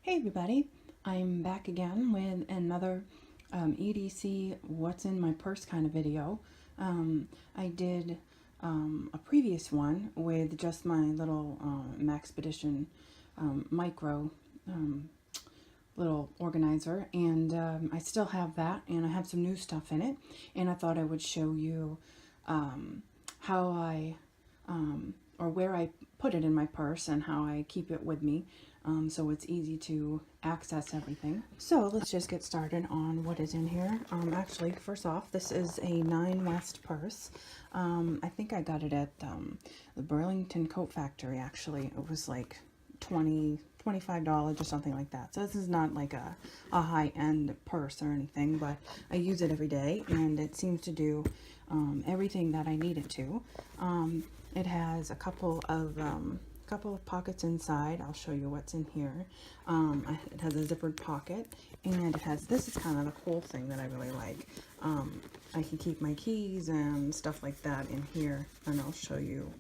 Hey everybody, I'm back again with another EDC What's in My Purse kind of video. I did a previous one with just my little Maxpedition micro little organizer, and I still have that, and I have some new stuff in it, and I thought I would show you how I or where I put it in my purse and how I keep it with me, so it's easy to access everything. So let's just get started on what is in here. Actually, first off, this is a 9 West purse. I think I got it at the Burlington Coat Factory. Actually, it was like $25 or something like that. So this is not like a high-end purse or anything, but I use it every day, and it seems to do everything that I need it to. It has a couple of pockets inside. I'll show you what's in here. It has a zippered pocket, and it has, this is kind of the cool thing that I really like. I can keep my keys and stuff like that in here, and I'll show you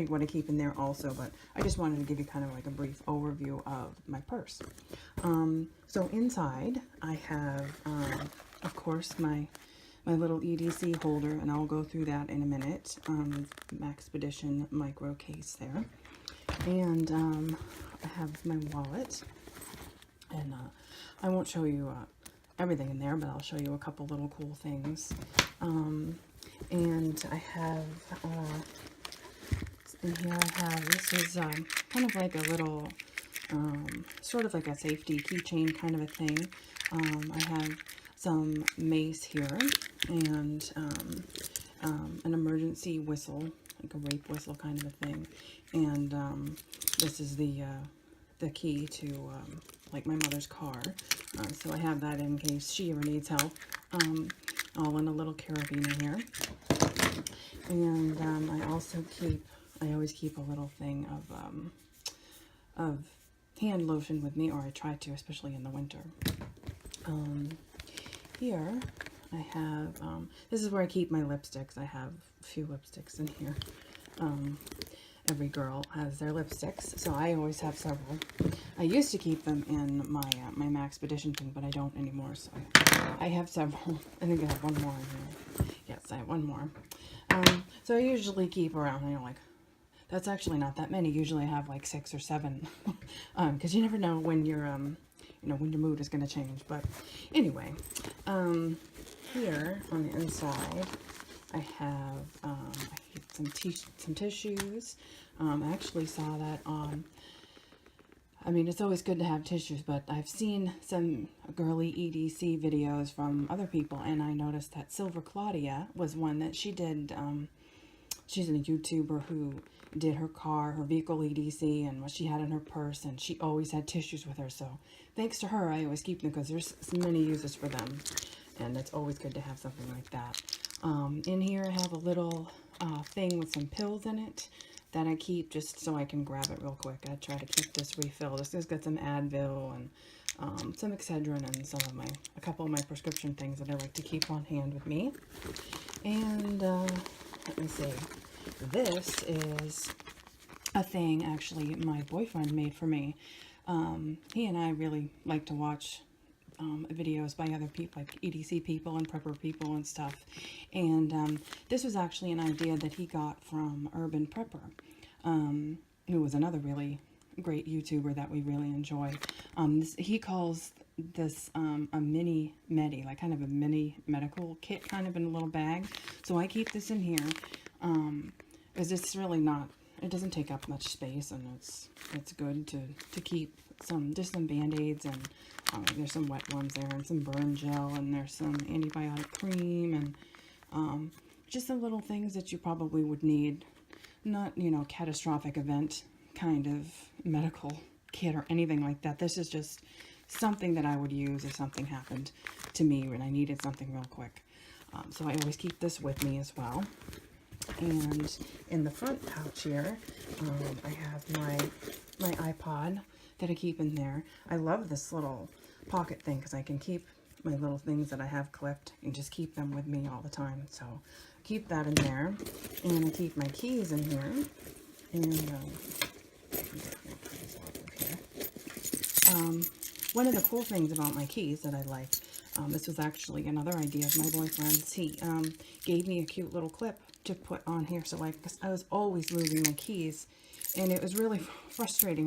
what I keep in there also, but I just wanted to give you kind of like a brief overview of my purse. So inside I have, of course, my little EDC holder, and I'll go through that in a minute. Maxpedition micro case there. And I have my wallet, and I won't show you everything in there, but I'll show you a couple little cool things. And I have, in here I have, this is kind of like a little, sort of like a safety keychain kind of a thing. I have some mace here, and an emergency whistle, like a rape whistle kind of a thing, and this is the key to like my mother's car, so I have that in case she ever needs help, all in a little carabiner here. And I always keep a little thing of hand lotion with me, or I try to, especially in the winter. Here I have, this is where I keep my lipsticks. I have a few lipsticks in here. Every girl has their lipsticks, so I always have several. I used to keep them in my my Maxpedition thing, but I don't anymore, so I have several. I think I have one more in here. Yes, I have one more. So I usually keep around, like, that's actually not that many. Usually I have like 6 or 7, because you never know when you're, when your mood is going to change. But anyway, here on the inside, I have some tissues. I actually saw that on, I mean, it's always good to have tissues, but I've seen some girly EDC videos from other people, and I noticed that Silver Claudia was one that she did. She's a YouTuber who did her vehicle EDC, and what she had in her purse, and she always had tissues with her. So thanks to her, I always keep them, because there's many uses for them, and it's always good to have something like that. In here I have a little thing with some pills in it that I keep just so I can grab it real quick. I try to keep this refilled. This has got some Advil and some Excedrin and a couple of my prescription things that I like to keep on hand with me. And let me see. This is a thing actually my boyfriend made for me. He and I really like to watch videos by other people, like EDC people and prepper people and stuff. And this was actually an idea that he got from Urban Prepper, who was another really great YouTuber that we really enjoy. He calls this a mini medi, like kind of a mini medical kit, kind of in a little bag. So I keep this in here because it's really not, it doesn't take up much space, and it's good to keep just some band-aids, and there's some wet ones there, and some burn gel, and there's some antibiotic cream, and just some little things that you probably would need. Not, catastrophic event kind of medical kit or anything like that. This is just something that I would use if something happened to me and I needed something real quick. So I always keep this with me as well. And in the front pouch here, I have my iPod that I keep in there. I love this little pocket thing because I can keep my little things that I have clipped and just keep them with me all the time. So keep that in there, and I keep my keys in here. And One of the cool things about my keys that I like, this was actually another idea of my boyfriend's. He gave me a cute little clip to put on here. So I was always losing my keys, and it was really frustrating.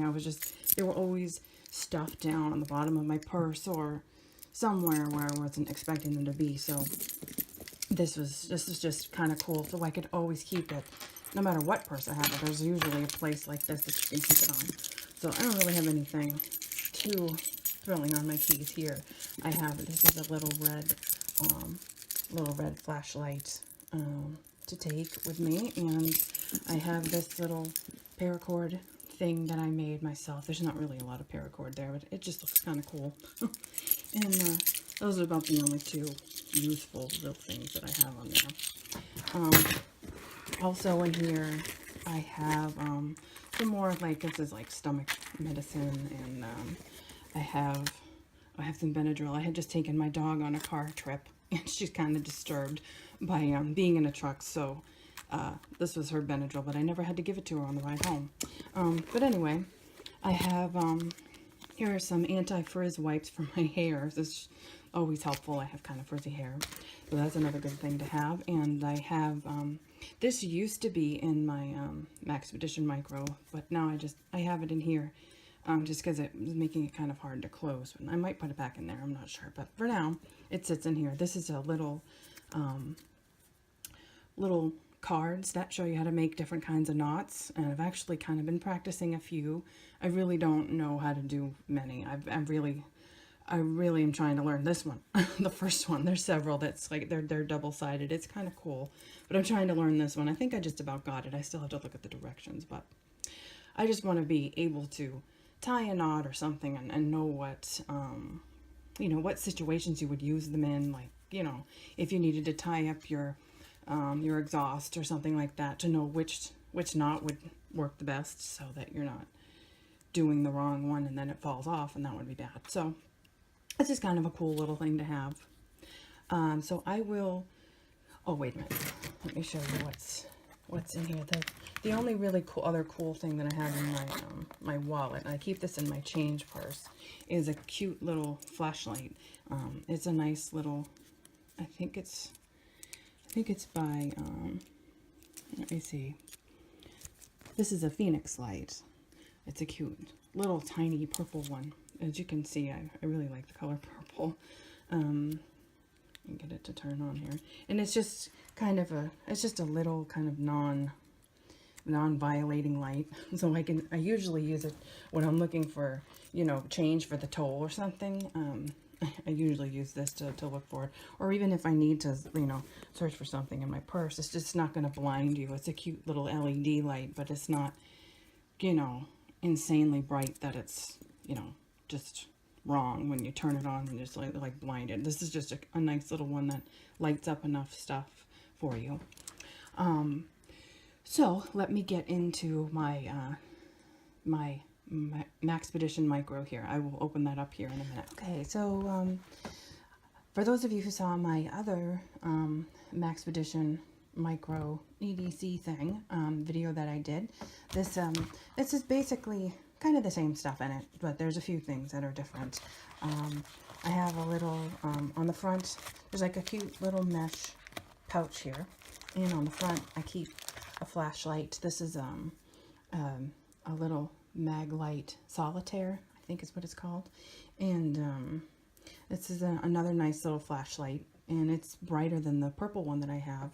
They were always stuffed down on the bottom of my purse or somewhere where I wasn't expecting them to be. So this is just kind of cool. So I could always keep it, no matter what purse I have. But there's usually a place like this that you can keep it on. So I don't really have anything too thrilling on my keys here. This is a little red flashlight to take with me, and I have this little paracord thing that I made myself. There's not really a lot of paracord there, but it just looks kind of cool. And those are about the only two useful little things that I have on there. Also in here, I have some more, like, this is like stomach medicine, and I have some Benadryl. I had just taken my dog on a car trip, and she's kind of disturbed by being in a truck, so this was her Benadryl, but I never had to give it to her on the ride home. But anyway, I have, here are some anti-frizz wipes for my hair. This is always helpful. I have kind of frizzy hair, so that's another good thing to have. And I have, this used to be in my Maxpedition Micro, but now I have it in here, just because it was making it kind of hard to close. I might put it back in there, I'm not sure, but for now, it sits in here. This is a little cards that show you how to make different kinds of knots, and I've actually kind of been practicing a few. I really don't know how to do many. I really am trying to learn this one. The first one, there's several that's like they're double-sided. It's kind of cool, but I'm trying to learn this one. I think I just about got it. I still have to look at the directions, but I just want to be able to tie a knot or something and know what what situations you would use them in, like, if you needed to tie up your exhaust or something like that, to know which knot would work the best, so that you're not doing the wrong one and then it falls off, and that would be bad. So it's just kind of a cool little thing to have. So I will, oh wait a minute, let me show you what's in here. The only really other cool thing that I have in my wallet, and I keep this in my change purse, is a cute little flashlight. It's a nice little, I think it's by, let me see. This is a Phoenix light. It's a cute little tiny purple one. As you can see, I really like the color purple. Get it to turn on here. And it's just kind of it's just a little kind of non-violating light. So I usually use it when I'm looking for, change for the toll or something. I usually use this to look for it, or even if I need to, search for something in my purse. It's just not going to blind you. It's a cute little LED light, but it's not, insanely bright that it's, just wrong when you turn it on and just like blinded. This is just a nice little one that lights up enough stuff for you. So let me get into my my Maxpedition Micro here. I will open that up here in a minute. Okay, so for those of you who saw my other Maxpedition Micro EDC thing video that I did, this is basically kind of the same stuff in it, but there's a few things that are different. I have a little on the front, there's like a cute little mesh pouch here, and on the front I keep a flashlight. This is a little Maglite Solitaire, I think is what it's called, and this is another nice little flashlight, and it's brighter than the purple one that I have,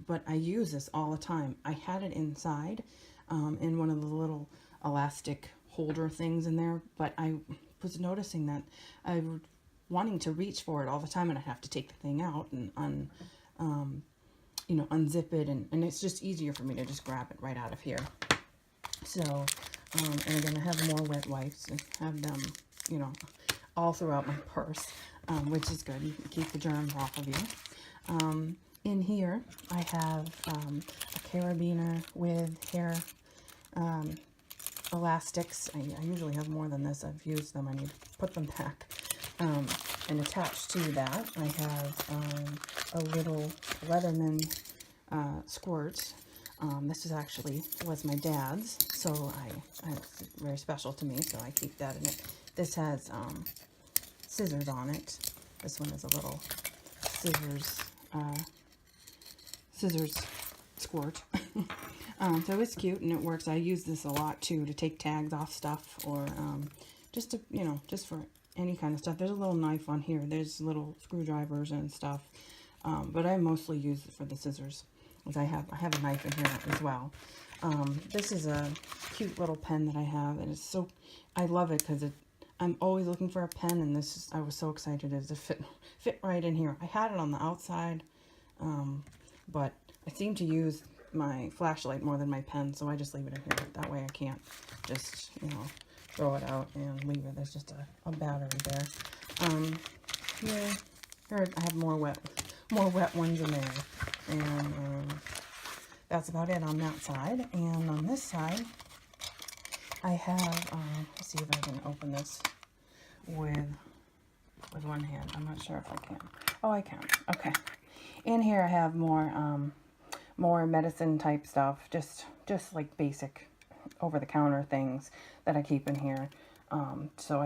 but I use this all the time. I had it inside in one of the little elastic holder things in there, but I was noticing that I was wanting to reach for it all the time, and I have to take the thing out and unzip it, and it's just easier for me to just grab it right out of here. So and again, I have more wet wipes and have them, all throughout my purse, which is good. You can keep the germs off of you. In here, I have a carabiner with hair elastics. I usually have more than this. I've used them. I need to put them back. And attached to that, I have a little Leatherman squirt. This was my dad's, so it's very special to me, so I keep that in it. This has scissors on it. This one is a little scissors squirt. So it's cute and it works. I use this a lot too to take tags off stuff, or just to, just for any kind of stuff. There's a little knife on here. There's little screwdrivers and stuff, but I mostly use it for the scissors. I have a knife in here as well. This is a cute little pen that I have, and I love it because I'm always looking for a pen, and I was so excited as to fit right in here. I had it on the outside, but I seem to use my flashlight more than my pen, so I just leave it in here. That way I can't just, throw it out and leave it. There's just a battery there. Here I have more wet ones in there. And that's about it on that side. And on this side, I have, let's see if I can open this with one hand. I'm not sure if I can. Oh, I can. Okay. In here I have more medicine type stuff, just like basic over-the-counter things that I keep in here. So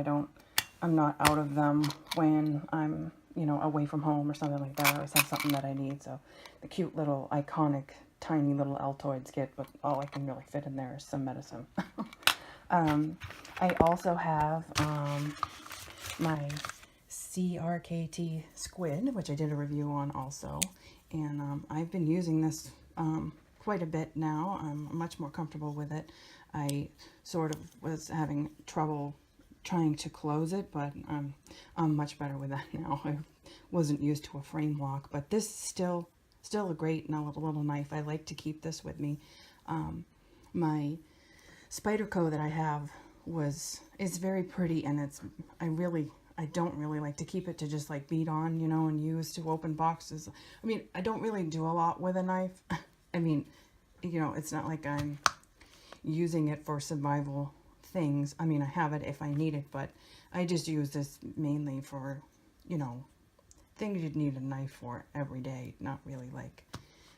I'm not out of them when I'm, away from home or something like that. I always have something that I need. So the cute little iconic tiny little Altoids kit, but all I can really fit in there is some medicine. I also have my CRKT squid, which I did a review on also, and I've been using this quite a bit now. I'm much more comfortable with it. I sort of was having trouble trying to close it, but I'm much better with that now. I wasn't used to a frame lock, but this is still a great little knife. I like to keep this with me. My Spyderco that I have is very pretty, and I don't really like to keep it to just like beat on, and use to open boxes. I mean, I don't really do a lot with a knife. I mean, it's not like I'm using it for survival things. I mean, I have it if I need it, but I just use this mainly for, things you'd need a knife for every day. Not really like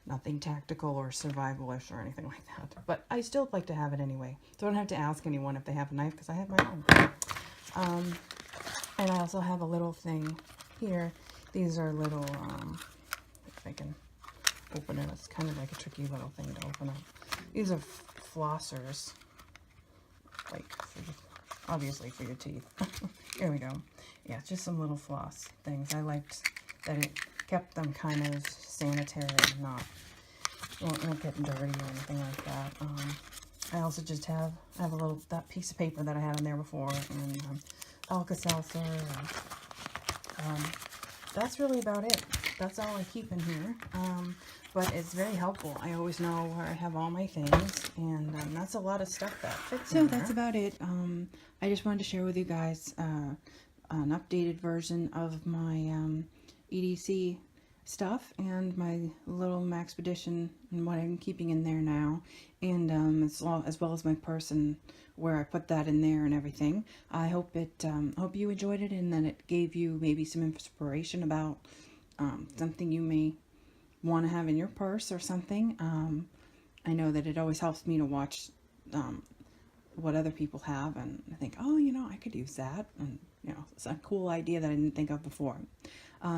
nothing tactical or survivalish or anything like that. But I still like to have it anyway. So I don't have to ask anyone if they have a knife because I have my own. And I also have a little thing here. These are little, if I can open it. It's kind of like a tricky little thing to open up. These are flossers, like obviously for your teeth. Here we go. Yeah, it's just some little floss things. I liked that it kept them kind of sanitary and won't get dirty or anything like that. I also just have that piece of paper that I had in there before, and Alka-Seltzer. That's really about it. That's all I keep in here. But it's very helpful. I always know where I have all my things, and that's a lot of stuff that fits in there. So that's about it. I just wanted to share with you guys an updated version of my EDC stuff and my little Maxpedition and what I'm keeping in there now, and as well as my purse and where I put that in there and everything. I hope hope you enjoyed it, and that it gave you maybe some inspiration about something you may want to have in your purse or something. I know that it always helps me to watch what other people have, and I think, oh, I could use that, and it's a cool idea that I didn't think of before.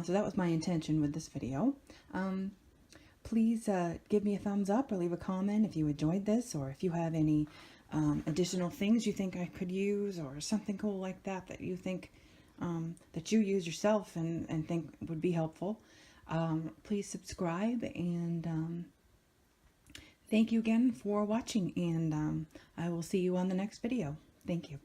So that was my intention with this video. Please give me a thumbs up or leave a comment if you enjoyed this, or if you have any additional things you think I could use, or something cool like that you think that you use yourself and think would be helpful. Please subscribe, and thank you again for watching, and I will see you on the next video. Thank you.